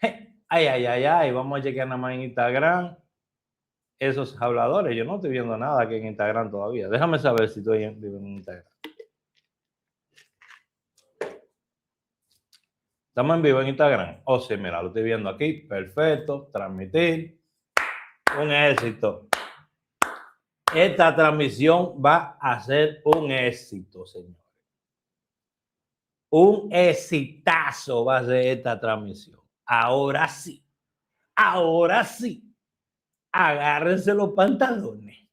Ay, ay, ay, ay, vamos a chequear nada más en Instagram esos habladores. Yo no estoy viendo nada aquí en Instagram todavía. Déjame saber si estoy vivo en Instagram. Estamos en vivo en Instagram. Oh, sí, mira, lo estoy viendo aquí. Perfecto. Transmitir. Un éxito. Esta transmisión va a ser un éxito, señor. Un exitazo va a ser esta transmisión. Ahora sí. Ahora sí. Agárrense los pantalones.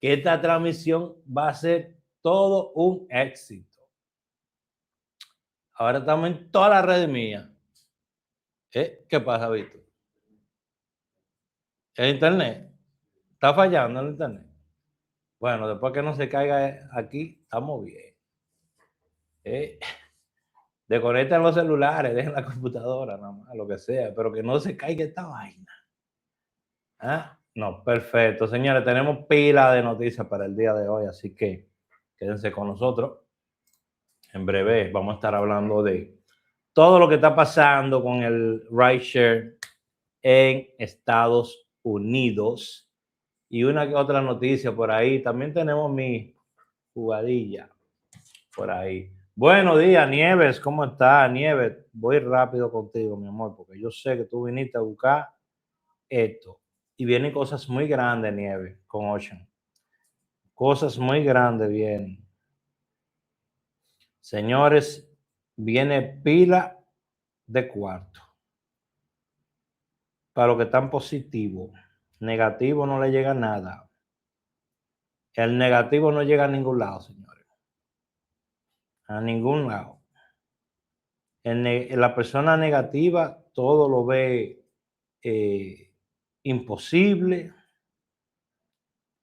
Que esta transmisión va a ser todo un éxito. Ahora estamos en todas las redes mías. ¿Qué pasa, Víctor? ¿El internet? ¿Está fallando el internet? Bueno, después que no se caiga aquí, estamos bien. Desconecten los celulares, dejen la computadora, nada más, lo que sea, pero que no se caiga esta vaina. ¿Ah? No, perfecto. Señores, tenemos pila de noticias para el día de hoy, así que quédense con nosotros. En breve vamos a estar hablando de todo lo que está pasando con el rideshare en Estados Unidos y una que otra noticia por ahí. También tenemos mi jugadilla por ahí. Buenos días, Nieves. ¿Cómo estás, Nieves? Voy rápido contigo, mi amor, porque yo sé que tú viniste a buscar esto. Y vienen cosas muy grandes, Nieves, con Ocean. Cosas muy grandes vienen. Señores, viene pila de cuarto. Para los que están positivos. Negativo no le llega nada. El negativo no llega a ningún lado, señores. A ningún lado. En la persona negativa todo lo ve imposible.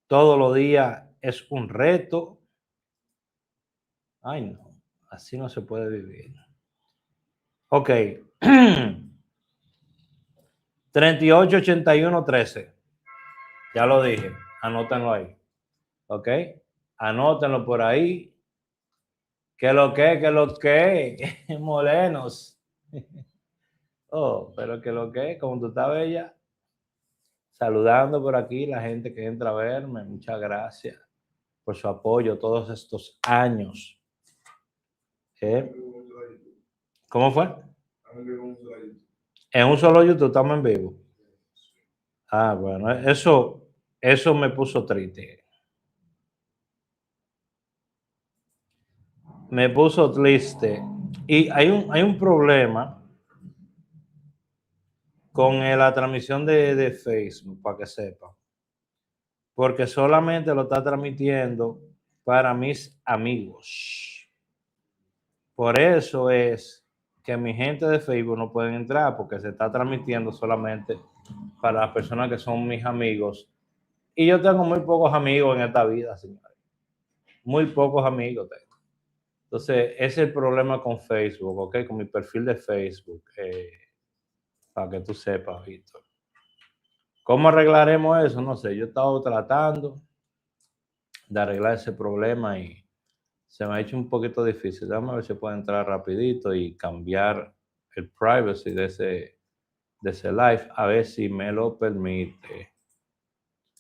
Todos los días es un reto. Ay, no. Así no se puede vivir. Ok. 388113. Ya lo dije. Anótenlo ahí. Ok. Anótenlo por ahí. Que lo que, morenos. Oh, pero que, como tú estás bella, saludando por aquí la gente que entra a verme. Muchas gracias por su apoyo todos estos años. ¿Cómo fue? En un solo YouTube estamos en vivo. Ah, bueno, eso me puso triste. Me puso triste. Y hay un problema con la transmisión de Facebook, para que sepa. Porque solamente lo está transmitiendo para mis amigos. Por eso es que mi gente de Facebook no pueden entrar, porque se está transmitiendo solamente para las personas que son mis amigos. Y yo tengo muy pocos amigos en esta vida, señores. Muy pocos amigos tengo. Entonces, ese es el problema con Facebook, ¿ok? Con mi perfil de Facebook. Para que tú sepas, Víctor. ¿Cómo arreglaremos eso? No sé. Yo he estado tratando de arreglar ese problema y se me ha hecho un poquito difícil. Déjame ver si puedo entrar rapidito y cambiar el privacy de ese live, a ver si me lo permite.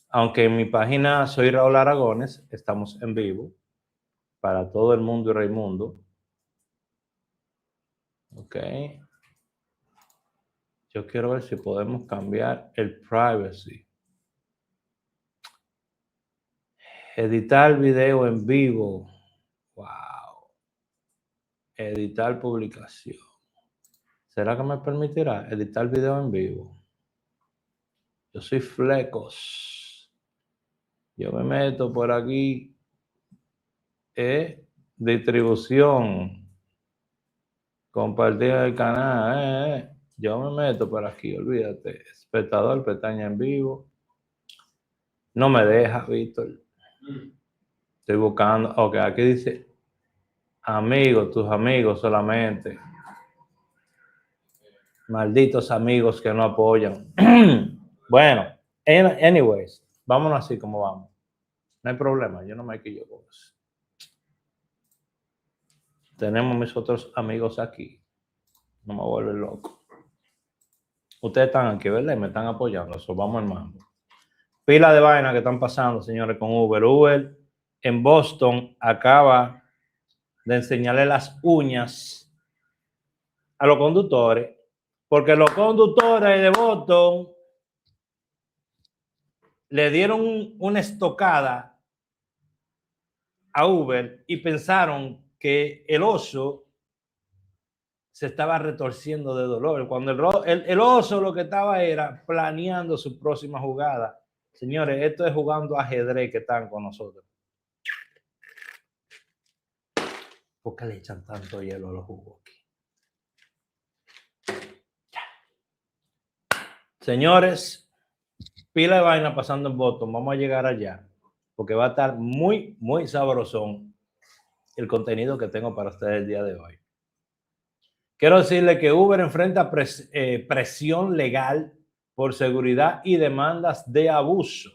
Aunque en mi página soy Raúl Aragones, estamos en vivo para todo el mundo y Raimundo. Ok. Yo quiero ver si podemos cambiar el privacy. Editar video en vivo. Wow. Editar publicación. ¿Será que me permitirá editar video en vivo? Yo soy Flecos. Yo me meto por aquí. Distribución. Compartir el canal. Yo me meto por aquí, olvídate. Espectador, pestaña en vivo. No me deja, Víctor. Estoy buscando. Ok, aquí dice amigos, tus amigos solamente. Malditos amigos que no apoyan. Bueno, anyways, vámonos así como vamos. No hay problema, yo no me quillo con eso. Tenemos mis otros amigos aquí. No me vuelve loco. Ustedes están aquí, ¿verdad? Y me están apoyando. Eso, vamos al mambo. Pila de vainas que están pasando, señores, con Uber. Uber en Boston acaba de enseñarle las uñas a los conductores, porque los conductores de Boston le dieron una estocada a Uber y pensaron que el oso se estaba retorciendo de dolor, cuando el oso lo que estaba era planeando su próxima jugada. Señores, esto es jugando ajedrez que están con nosotros. ¿Por qué le echan tanto hielo a los jugos aquí? Señores, pila de vaina pasando en Boston. Vamos a llegar allá, porque va a estar muy, muy sabrosón el contenido que tengo para ustedes el día de hoy. Quiero decirle que Uber enfrenta presión legal por seguridad y demandas de abuso.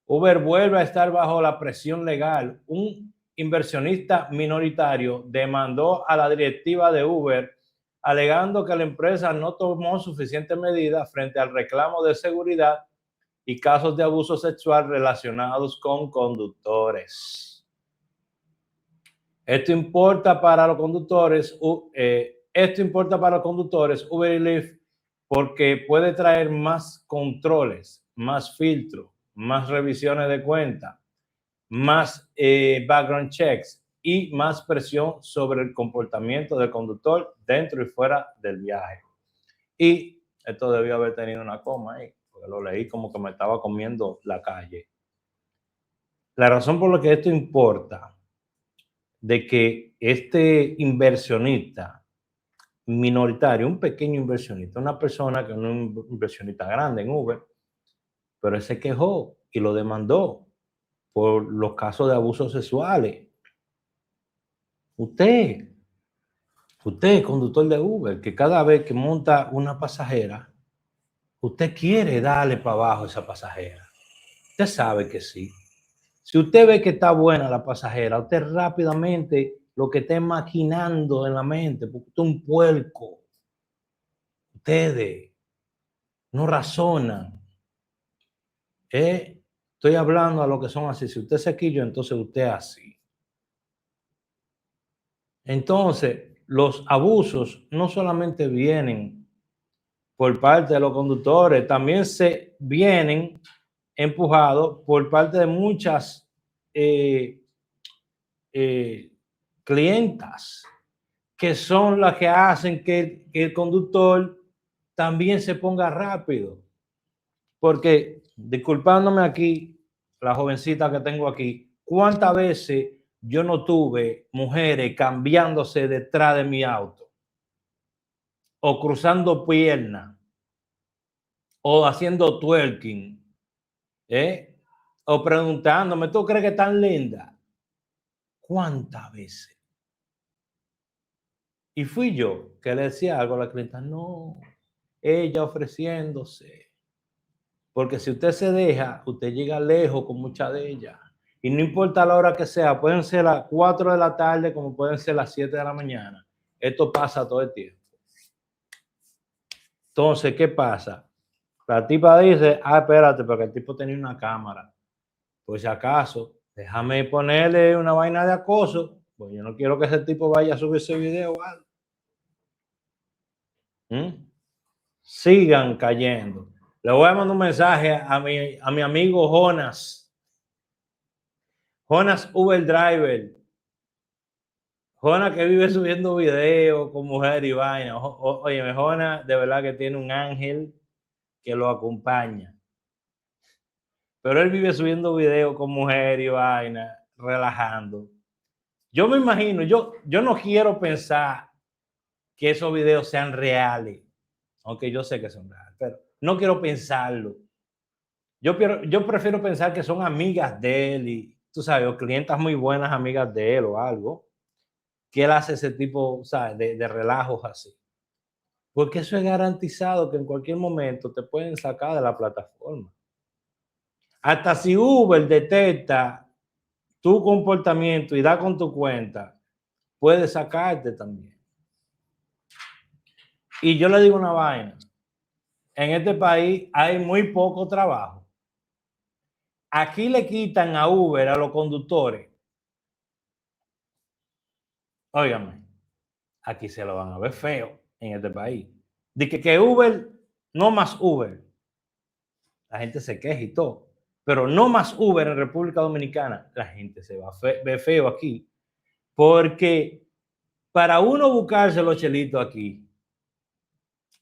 Uber vuelve a estar bajo la presión legal. Un inversionista minoritario demandó a la directiva de Uber alegando que la empresa no tomó suficientes medidas frente al reclamo de seguridad y casos de abuso sexual relacionados con conductores. Esto importa para los conductores Uber y Lyft porque puede traer más controles, más filtros, más revisiones de cuenta, más background checks y más presión sobre el comportamiento del conductor dentro y fuera del viaje. Y esto debió haber tenido una coma ahí, porque lo leí como que me estaba comiendo la calle. La razón por la que esto importa, de que este inversionista minoritario, un pequeño inversionista, una persona que no es un inversionista grande en Uber, pero él se quejó y lo demandó por los casos de abusos sexuales. Usted, conductor de Uber, que cada vez que monta una pasajera, usted quiere darle para abajo a esa pasajera. Usted sabe que sí. Si usted ve que está buena la pasajera, usted rápidamente lo que esté maquinando en la mente, porque usted es un puerco. Ustedes no razonan. Estoy hablando a lo que son así. Si usted se quillo, entonces usted es así. Entonces, los abusos no solamente vienen por parte de los conductores, también se vienen empujados por parte de muchas clientas, que son las que hacen que el conductor también se ponga rápido. Porque, disculpándome aquí, la jovencita que tengo aquí, ¿cuántas veces yo no tuve mujeres cambiándose detrás de mi auto? O cruzando piernas, o haciendo twerking, o preguntándome, ¿tú crees que es tan linda? ¿Cuántas veces? Y fui yo que le decía algo a la clienta, no, ella ofreciéndose. Porque si usted se deja, usted llega lejos con muchas de ellas. Y no importa la hora que sea, pueden ser las 4 de la tarde como pueden ser las 7 de la mañana. Esto pasa todo el tiempo. Entonces, ¿qué pasa? La tipa dice, espérate, porque el tipo tenía una cámara. Pues si acaso, déjame ponerle una vaina de acoso, pues yo no quiero que ese tipo vaya a subir ese video o algo. Sigan cayendo. Le voy a mandar un mensaje a mi amigo Jonas. Jonas Uber Driver. Jonas que vive subiendo videos con mujer y vaina. Oye, Jonas de verdad que tiene un ángel que lo acompaña. Pero él vive subiendo videos con mujer y vaina, relajando. Yo me imagino, yo no quiero pensar que esos videos sean reales, aunque yo sé que son reales, pero no quiero pensarlo. Yo prefiero pensar que son amigas de él y, tú sabes, o clientas muy buenas amigas de él o algo, que él hace ese tipo, ¿sabes?, de relajos así. Porque eso es garantizado que en cualquier momento te pueden sacar de la plataforma. Hasta si Uber detecta tu comportamiento y da con tu cuenta, puede sacarte también. Y yo le digo una vaina. en este país hay muy poco trabajo. Aquí le quitan a Uber, a los conductores. Óigame, aquí se lo van a ver feo en este país. Dice que Uber, no más Uber. La gente se queja y todo. Pero no más Uber en República Dominicana. La gente se va a ver feo aquí. Porque para uno buscarse los chelitos aquí,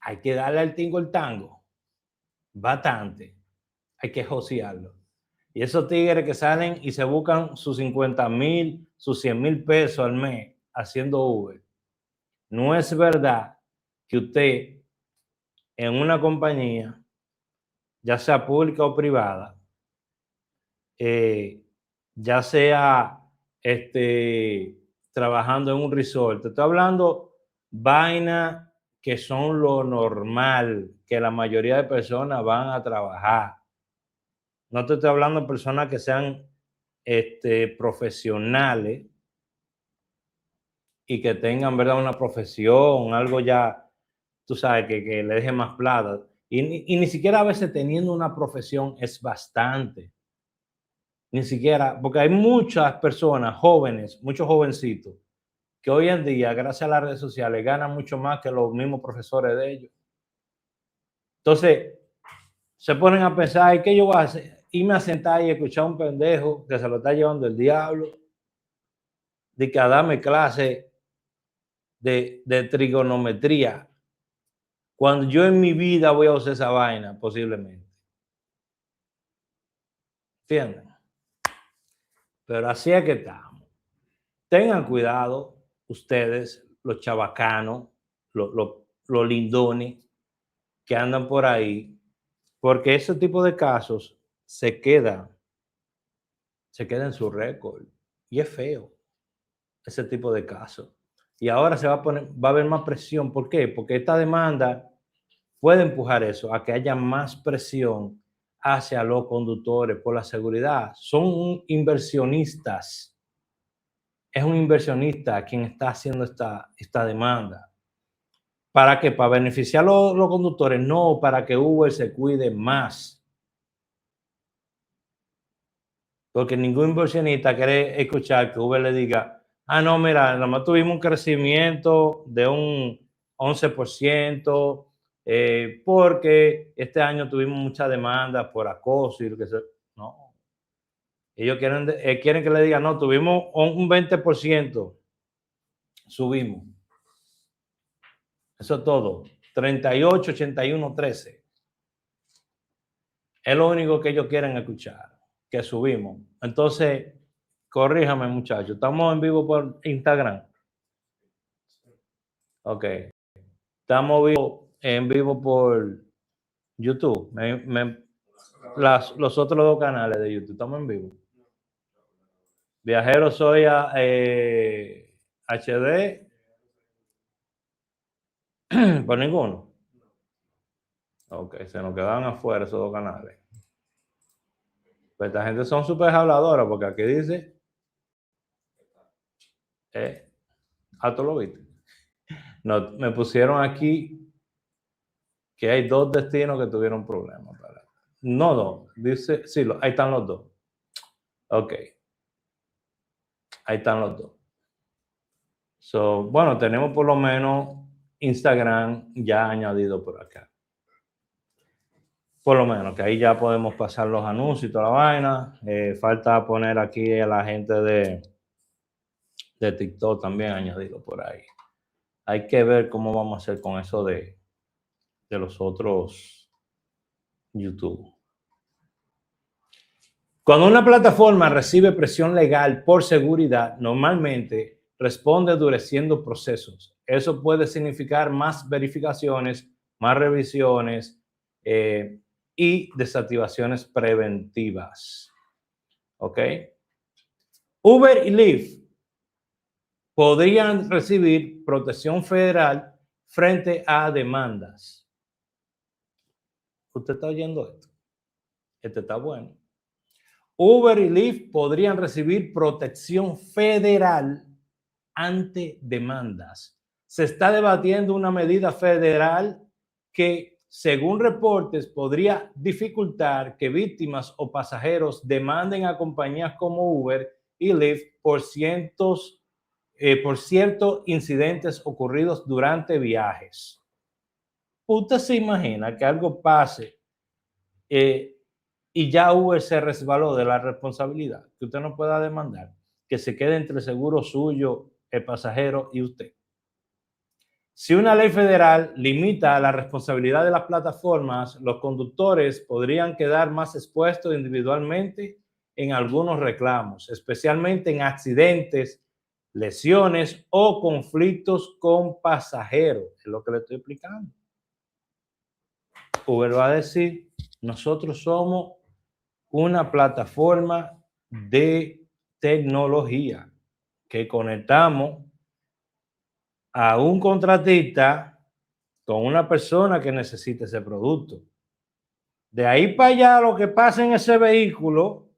hay que darle al tingo el tango. Bastante. Hay que josearlo. Y esos tigres que salen y se buscan sus 50,000, sus 100,000 pesos al mes haciendo Uber. No es verdad que usted en una compañía, ya sea pública o privada, ya sea trabajando en un resort, te estoy hablando vaina que son lo normal que la mayoría de personas van a trabajar. No te estoy hablando de personas que sean profesionales y que tengan, ¿verdad?, una profesión, algo ya, tú sabes, que le deje más plata. Y ni siquiera a veces teniendo una profesión es bastante. Ni siquiera, porque hay muchas personas jóvenes, muchos jovencitos, que hoy en día, gracias a las redes sociales, ganan mucho más que los mismos profesores de ellos. Entonces, se ponen a pensar, ¿qué yo voy a hacer? Irme a sentar y escuchar a un pendejo que se lo está llevando el diablo, de que a darme clase de trigonometría, cuando yo en mi vida voy a usar esa vaina, posiblemente. ¿Entienden? Pero así es que estamos. Tengan cuidado ustedes, los chabacanos, los lindones que andan por ahí, porque ese tipo de casos se queda en su récord. Y es feo ese tipo de casos. Y ahora va a haber más presión. ¿Por qué? Porque esta demanda puede empujar eso, a que haya más presión hacia los conductores por la seguridad. Son inversionistas. Es un inversionista quien está haciendo esta demanda. ¿Para qué? Para beneficiar a los conductores, no para que Uber se cuide más. Porque ningún inversionista quiere escuchar que Uber le diga, no, mira, nomás tuvimos un crecimiento de un 11%, porque este año tuvimos mucha demanda por acoso y lo que sea. No. Ellos quieren que le digan, no, tuvimos un 20%, subimos. Eso es todo. 38, 81, 13. Es lo único que ellos quieren escuchar, que subimos. Entonces, corríjame, muchachos. Estamos en vivo por Instagram. Ok. Estamos en vivo por YouTube. Los otros dos canales de YouTube. Estamos en vivo. Viajero soy HD. Por ninguno. Ok, se nos quedan afuera esos dos canales. Pues esta gente son súper habladoras, porque aquí dice ¿tú lo viste? No, me pusieron aquí que hay dos destinos que tuvieron problemas. No, no, dice, sí, ahí están los dos. Ok. Ahí están los dos. So, bueno, tenemos por lo menos Instagram ya añadido por acá. Por lo menos, que ahí ya podemos pasar los anuncios y toda la vaina. Falta poner aquí a la gente de TikTok también añadido por ahí. Hay que ver cómo vamos a hacer con eso de los otros YouTube. Cuando una plataforma recibe presión legal por seguridad, normalmente responde endureciendo procesos. Eso puede significar más verificaciones, más revisiones y desactivaciones preventivas. ¿Ok? Uber y Lyft podrían recibir protección federal frente a demandas. ¿Usted está oyendo esto? Este está bueno. Uber y Lyft podrían recibir protección federal ante demandas. Se está debatiendo una medida federal que según reportes, podría dificultar que víctimas o pasajeros demanden a compañías como Uber y Lyft por ciertos incidentes ocurridos durante viajes. ¿Usted se imagina que algo pase y ya Uber se resbaló de la responsabilidad? Que usted no pueda demandar, que se quede entre el seguro suyo, el pasajero y usted. Si una ley federal limita la responsabilidad de las plataformas, los conductores podrían quedar más expuestos individualmente en algunos reclamos, especialmente en accidentes, lesiones o conflictos con pasajeros. Es lo que le estoy explicando. Uber va a decir, nosotros somos una plataforma de tecnología que conectamos a un contratista con una persona que necesite ese producto. De ahí para allá, lo que pasa en ese vehículo,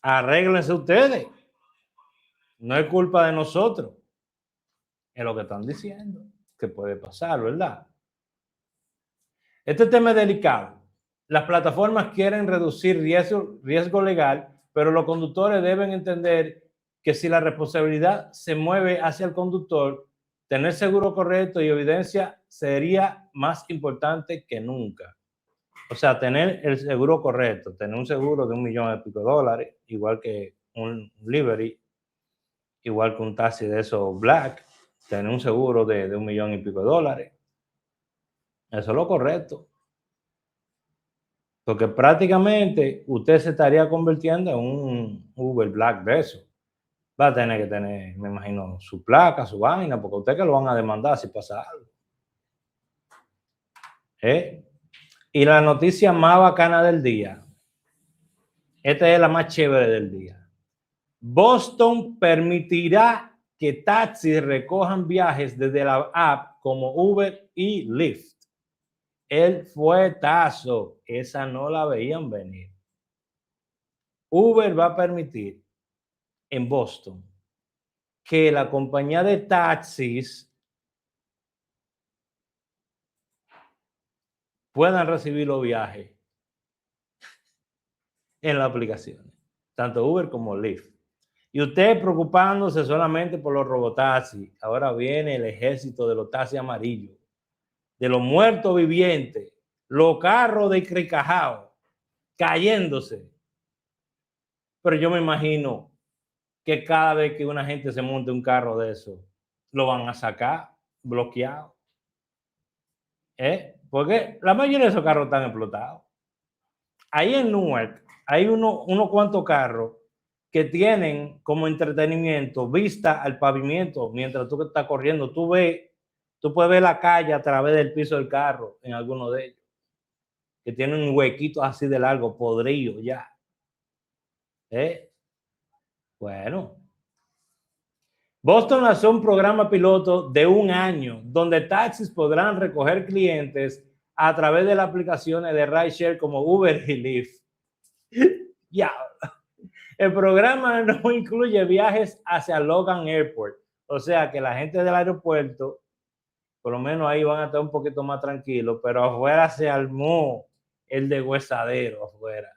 arréglense ustedes. No es culpa de nosotros. Es lo que están diciendo, que puede pasar, ¿verdad? Este tema es delicado. Las plataformas quieren reducir riesgo legal, pero los conductores deben entender que si la responsabilidad se mueve hacia el conductor, tener seguro correcto y evidencia sería más importante que nunca. O sea, tener el seguro correcto, tener un seguro de $1,000,000 y pico, igual que un livery, igual que un taxi de esos black, tener un seguro de $1,000,000 y pico. Eso es lo correcto. Porque prácticamente usted se estaría convirtiendo en un Uber Black de eso. Va a tener que tener, me imagino, su placa, su vaina, porque a usted que lo van a demandar si pasa algo. Y la noticia más bacana del día. Esta es la más chévere del día. Boston permitirá que taxis recojan viajes desde la app como Uber y Lyft. El fuetazo, esa no la veían venir. Uber va a permitir en Boston que la compañía de taxis puedan recibir los viajes en las aplicaciones, tanto Uber como Lyft. Y usted preocupándose solamente por los robotaxis, ahora viene el ejército de los taxis amarillos, de los muertos vivientes, los carros de cricajao cayéndose. Pero yo me imagino que cada vez que una gente se monte un carro de eso, lo van a sacar bloqueado. Porque la mayoría de esos carros están explotados. Ahí en Newark hay unos cuantos carros que tienen como entretenimiento vista al pavimento mientras tú estás corriendo. Tú puedes ver la calle a través del piso del carro en alguno de ellos, que tienen un huequito así de largo, podrido ya. Bueno. Boston lanzó un programa piloto de 1 año donde taxis podrán recoger clientes a través de las aplicaciones de rideshare como Uber y Lyft. Ya. El programa no incluye viajes hacia Logan Airport. O sea que la gente del aeropuerto, por lo menos ahí van a estar un poquito más tranquilos, pero afuera se armó el deshuesadero afuera.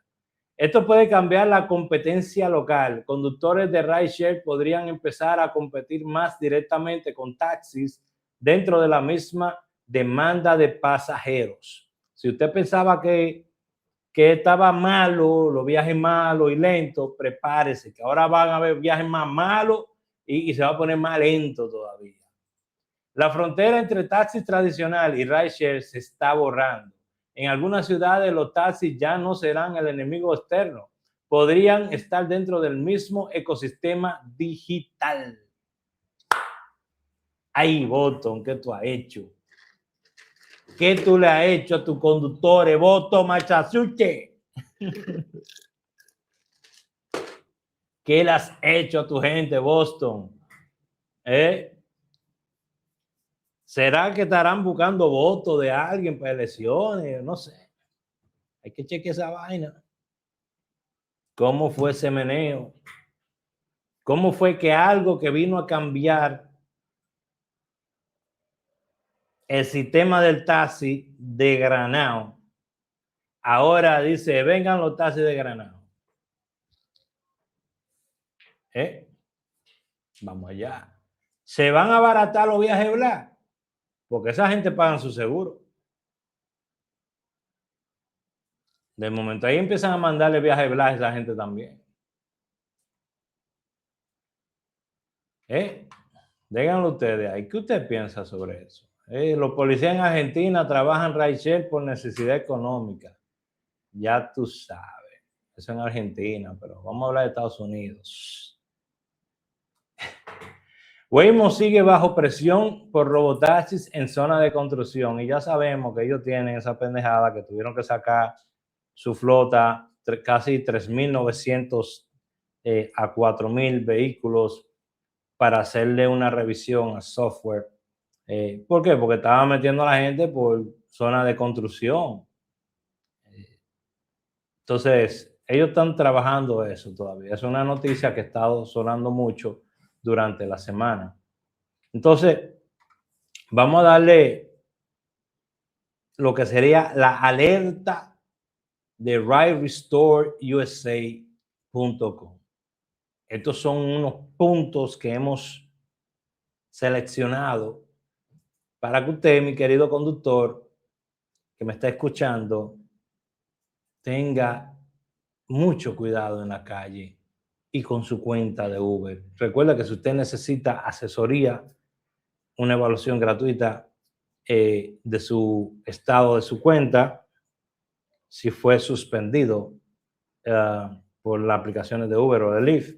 Esto puede cambiar la competencia local. Conductores de rideshare podrían empezar a competir más directamente con taxis dentro de la misma demanda de pasajeros. Si usted pensaba que estaba malo, los viajes malos y lentos, prepárese, que ahora van a haber viajes más malos y se va a poner más lento todavía. La frontera entre taxis tradicional y rideshare se está borrando. En algunas ciudades los taxis ya no serán el enemigo externo. Podrían estar dentro del mismo ecosistema digital. Ay, Boston, ¿qué tú has hecho? ¿Qué tú le has hecho a tus conductores, Boston, Massachusetts? ¿Qué le has hecho a tu gente, Boston? ¿Será que estarán buscando votos de alguien para elecciones? No sé. Hay que chequear esa vaina. ¿Cómo fue ese meneo? ¿Cómo fue que algo que vino a cambiar el sistema del taxi de Granado ahora dice, vengan los taxis de Granado. Vamos allá. ¿Se van a abaratar los viajes Black? Porque esa gente paga su seguro. De momento ahí empiezan a mandarle viajes Black a esa gente también. Díganlo ustedes ahí. ¿Qué usted piensa sobre eso? Los policías en Argentina trabajan rideshare por necesidad económica. Ya tú sabes. Eso en Argentina, pero vamos a hablar de Estados Unidos. Waymo sigue bajo presión por robotaxis en zona de construcción y ya sabemos que ellos tienen esa pendejada que tuvieron que sacar su flota, casi 3.900 a 4.000 vehículos para hacerle una revisión a software. ¿Por qué? Porque estaban metiendo a la gente por zona de construcción. Entonces, ellos están trabajando eso todavía. Es una noticia que ha estado sonando mucho durante la semana. Entonces, vamos a darle lo que sería la alerta de riderestoreUSA.com. Estos son unos puntos que hemos seleccionado para que usted, mi querido conductor, que me está escuchando, tenga mucho cuidado en la calle y con su cuenta de Uber. Recuerda que si usted necesita asesoría, una evaluación gratuita de su estado de su cuenta, si fue suspendido por las aplicaciones de Uber o de Lyft,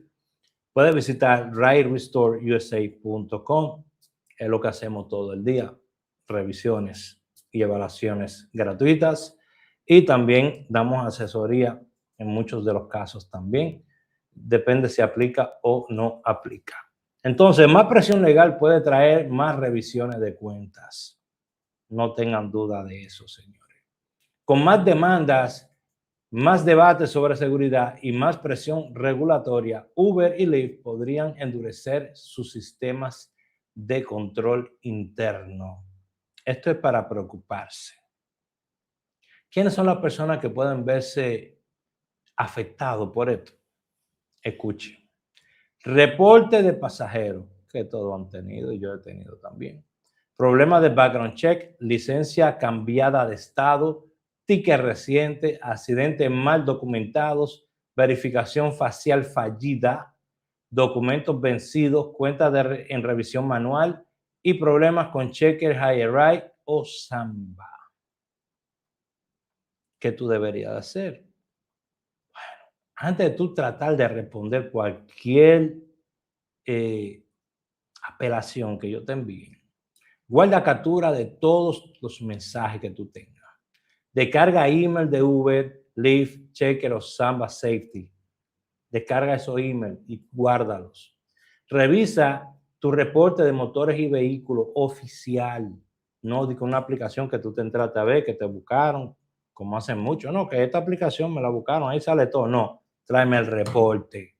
puede visitar riderestoreUSA.com. Es lo que hacemos todo el día, revisiones y evaluaciones gratuitas, y también damos asesoría en muchos de los casos también. Depende si aplica o no aplica. Entonces, más presión legal puede traer más revisiones de cuentas. No tengan duda de eso, señores. Con más demandas, más debate sobre seguridad y más presión regulatoria, Uber y Lyft podrían endurecer sus sistemas de control interno. Esto es para preocuparse. ¿Quiénes son las personas que pueden verse afectados por esto? Escuchen. Reporte de pasajeros, que todos han tenido y yo he tenido también. Problemas de background check, licencia cambiada de estado, ticket reciente, accidentes mal documentados, verificación facial fallida, documentos vencidos, cuentas en revisión manual y problemas con checker, high ride o samba. ¿Qué tú deberías hacer? Bueno, antes de tú tratar de responder cualquier apelación que yo te envíe, guarda captura de todos los mensajes que tú tengas. Descarga email de Uber, Lyft, Checker o Samba Safety. Descarga esos emails y guárdalos. Revisa tu reporte de motores y vehículos oficial. No de una aplicación que tú te entraste a ver, que te buscaron, como hacen mucho. No, que esta aplicación me la buscaron, ahí sale todo. No, tráeme el reporte.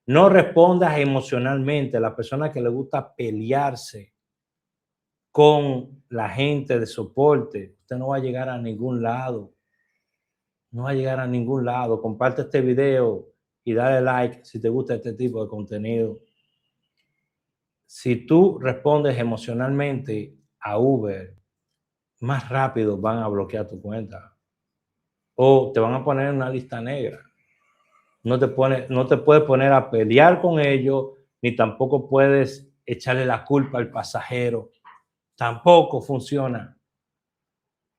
No respondas emocionalmente. La persona que le gusta pelearse con la gente de soporte, usted no va a llegar a ningún lado. No va a llegar a ningún lado. Comparte este video y dale like si te gusta este tipo de contenido. Si tú respondes emocionalmente a Uber, más rápido van a bloquear tu cuenta. O te van a poner en una lista negra. No te puedes poner a pelear con ellos, ni tampoco puedes echarle la culpa al pasajero. Tampoco funciona.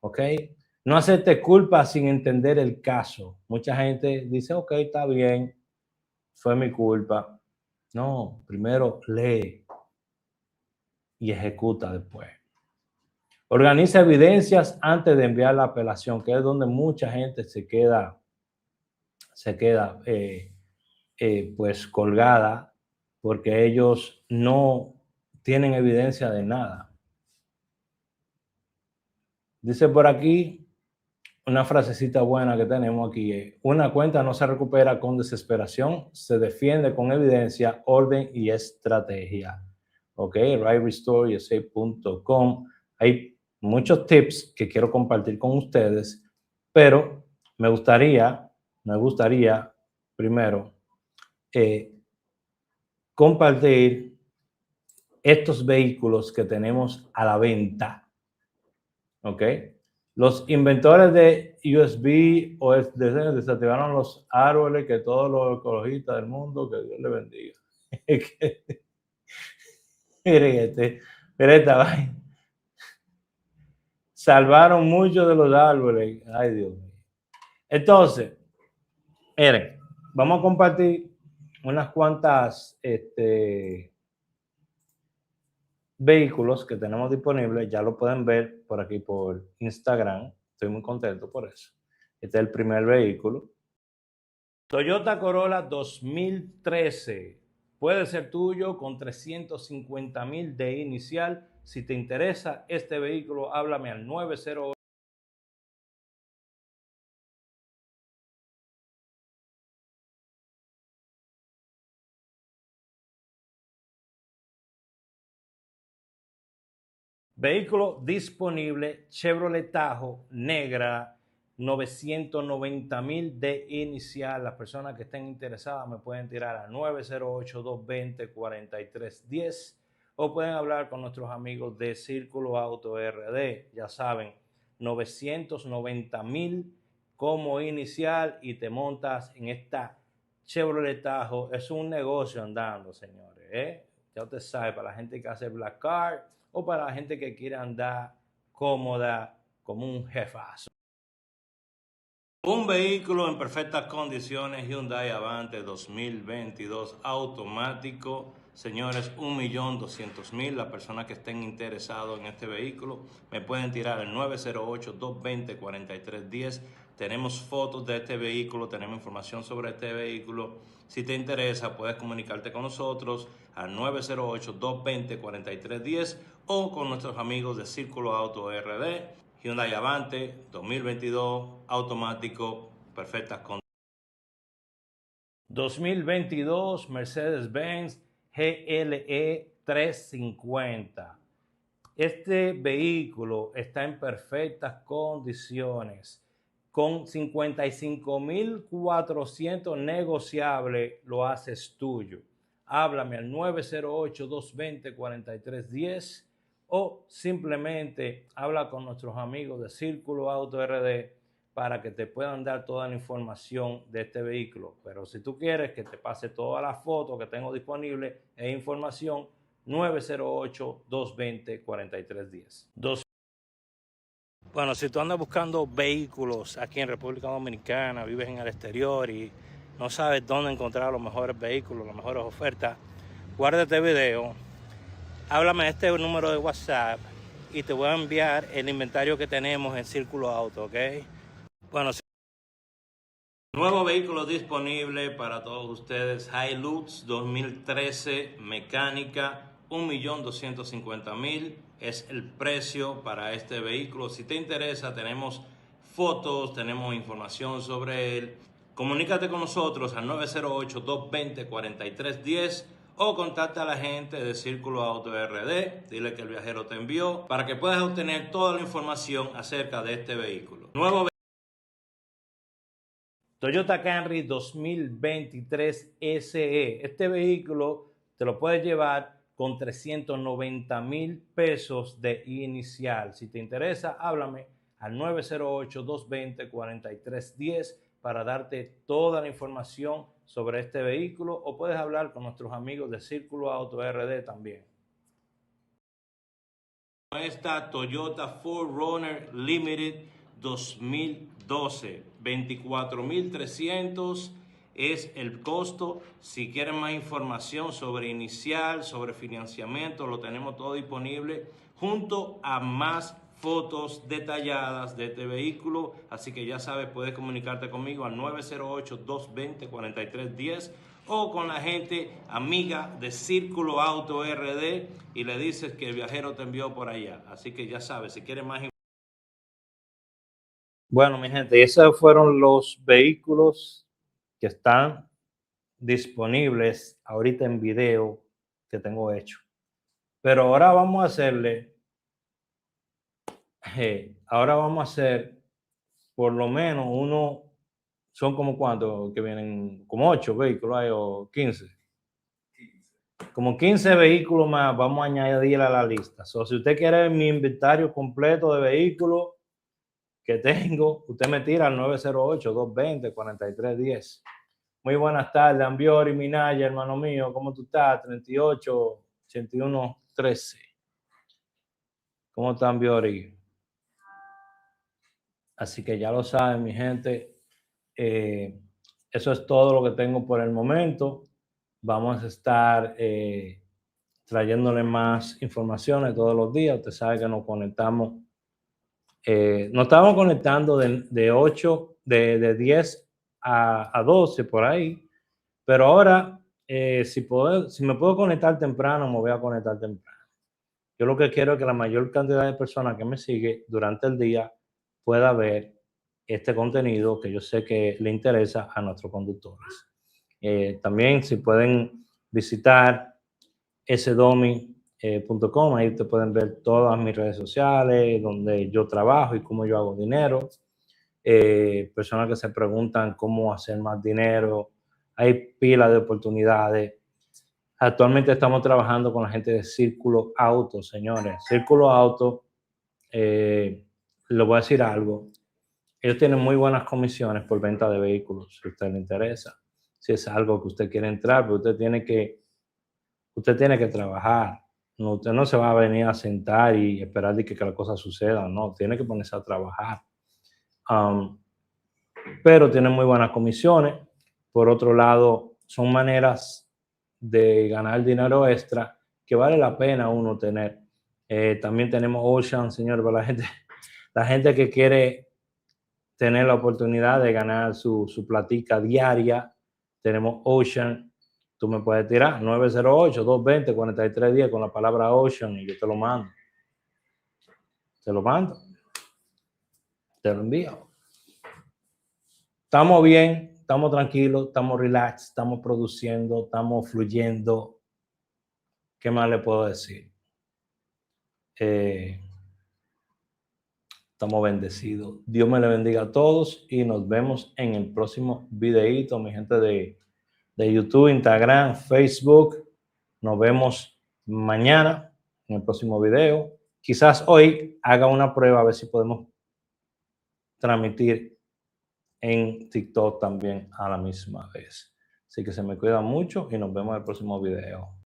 ¿Ok? No aceptes culpa sin entender el caso. Mucha gente dice, ok, está bien, fue mi culpa. No, primero lee y ejecuta después. Organiza evidencias antes de enviar la apelación, que es donde mucha gente se queda pues colgada, porque ellos no tienen evidencia de nada. Dice por aquí una frasecita buena que tenemos aquí: una cuenta no se recupera con desesperación, se defiende con evidencia, orden y estrategia. ok, riderestore.com. Hay muchos tips que quiero compartir con ustedes, pero me gustaría primero compartir estos vehículos que tenemos a la venta, ¿ok? Los inventores de USB o desde desactivaron los árboles, que todos los ecologistas del mundo, que Dios les bendiga. Miren esta vaina. Salvaron muchos de los árboles. Ay, Dios mío. Entonces, miren, vamos a compartir unas cuantas vehículos que tenemos disponibles. Ya lo pueden ver por aquí por Instagram. Estoy muy contento por eso. Este es el primer vehículo. Toyota Corolla 2013. Puede ser tuyo con 350,000 de inicial. Si te interesa este vehículo, háblame al 908. Vehículo disponible, Chevrolet Tahoe negra, 990,000 de inicial. Las personas que estén interesadas me pueden tirar a 908-220-4310 o pueden hablar con nuestros amigos de Círculo Auto RD. Ya saben, 990,000 como inicial y te montas en esta Chevrolet Tahoe. Es un negocio andando, señores, ¿eh? Ya usted sabe, para la gente que hace Black Card o para la gente que quiere andar cómoda como un jefazo. Un vehículo en perfectas condiciones, Hyundai Avante 2022 automático. Señores, 1.200.000. Las personas que estén interesados en este vehículo me pueden tirar el 908-220-4310. Tenemos fotos de este vehículo, tenemos información sobre este vehículo. Si te interesa, puedes comunicarte con nosotros al 908-220-4310 o con nuestros amigos de Círculo Auto RD. Hyundai Avante 2022 automático, perfectas condiciones. 2022 Mercedes-Benz GLE 350. Este vehículo está en perfectas condiciones. Con 55,400 negociable lo haces tuyo. Háblame al 908-220-4310 o simplemente habla con nuestros amigos de Círculo Auto RD para que te puedan dar toda la información de este vehículo. Pero si tú quieres que te pase todas las fotos que tengo disponibles e información, 908-220-4310. Bueno, si tú andas buscando vehículos aquí en República Dominicana, vives en el exterior y no sabes dónde encontrar los mejores vehículos, las mejores ofertas, guarda este video, háblame de este número de WhatsApp y te voy a enviar el inventario que tenemos en Círculo Auto, ¿ok? Bueno, nuevo vehículo disponible para todos ustedes, Hilux 2013 mecánica, 1.250.000 es el precio para este vehículo. Si te interesa, tenemos fotos, tenemos información sobre él. Comunícate con nosotros al 908-220-4310 o contacta a la gente de Círculo Auto RD, dile que el viajero te envió para que puedas obtener toda la información acerca de este vehículo. Nuevo Toyota Camry 2023 SE. Este vehículo te lo puedes llevar con 390,000 pesos de inicial. Si te interesa, háblame al 908-220-4310 para darte toda la información sobre este vehículo o puedes hablar con nuestros amigos de Círculo Auto RD también. Esta Toyota 4Runner Limited 2012, 24,300 es el costo. Si quieren más información sobre inicial, sobre financiamiento, lo tenemos todo disponible junto a más fotos detalladas de este vehículo. Así que ya sabes, puedes comunicarte conmigo al 908-220-4310 o con la gente amiga de Círculo Auto RD y le dices que el viajero te envió por allá. Así que ya sabes, si quieres más información. Bueno, mi gente, esos fueron los vehículos que están disponibles ahorita en video que tengo hecho. Pero ahora vamos a hacerle, ahora vamos a hacer por lo menos uno, son como cuántos que vienen, como 8 vehículos hay, o 15. Como 15 vehículos más vamos a añadir a la lista. So, si usted quiere mi inventario completo de vehículos que tengo, usted me tira al 908-220-4310. Muy buenas tardes, Ambiori Minaya, hermano mío, ¿cómo tú estás? 38-81-13. ¿Cómo está Ambiori? Así que ya lo saben, mi gente. Eso es todo lo que tengo por el momento. Vamos a estar trayéndole más informaciones todos los días. Usted sabe que nos conectamos. Nos estamos conectando de 10 a 12 por ahí. Pero ahora, si me puedo conectar temprano, me voy a conectar temprano. Yo lo que quiero es que la mayor cantidad de personas que me sigue durante el día pueda ver este contenido que yo sé que le interesa a nuestros conductores. También si pueden visitar sdomi.com, ahí te pueden ver todas mis redes sociales, donde yo trabajo y cómo yo hago dinero. Personas que se preguntan cómo hacer más dinero, hay pila de oportunidades. Actualmente estamos trabajando con la gente de Círculo Auto, señores. Círculo Auto, les voy a decir algo. Ellos tienen muy buenas comisiones por venta de vehículos, si a usted le interesa. Si es algo que usted quiere entrar, pero usted tiene que trabajar. No, usted no se va a venir a sentar y esperar de que las cosas sucedan. No, tiene que ponerse a trabajar. Pero tienen muy buenas comisiones. Por otro lado, son maneras de ganar dinero extra que vale la pena uno tener. También tenemos Ocean, señor, para la gente que quiere tener la oportunidad de ganar su platica diaria. Tenemos Ocean. Tú me puedes tirar 908-220-4310 con la palabra Ocean y yo te lo mando. Te lo mando. Te lo envío. Estamos bien, estamos tranquilos, estamos relax, estamos produciendo, estamos fluyendo. ¿Qué más le puedo decir? Estamos bendecidos. Dios me le bendiga a todos y nos vemos en el próximo videíto, mi gente de YouTube, Instagram, Facebook. Nos vemos mañana en el próximo video. Quizás hoy haga una prueba a ver si podemos transmitir en TikTok también a la misma vez. Así que se me cuida mucho y nos vemos en el próximo video.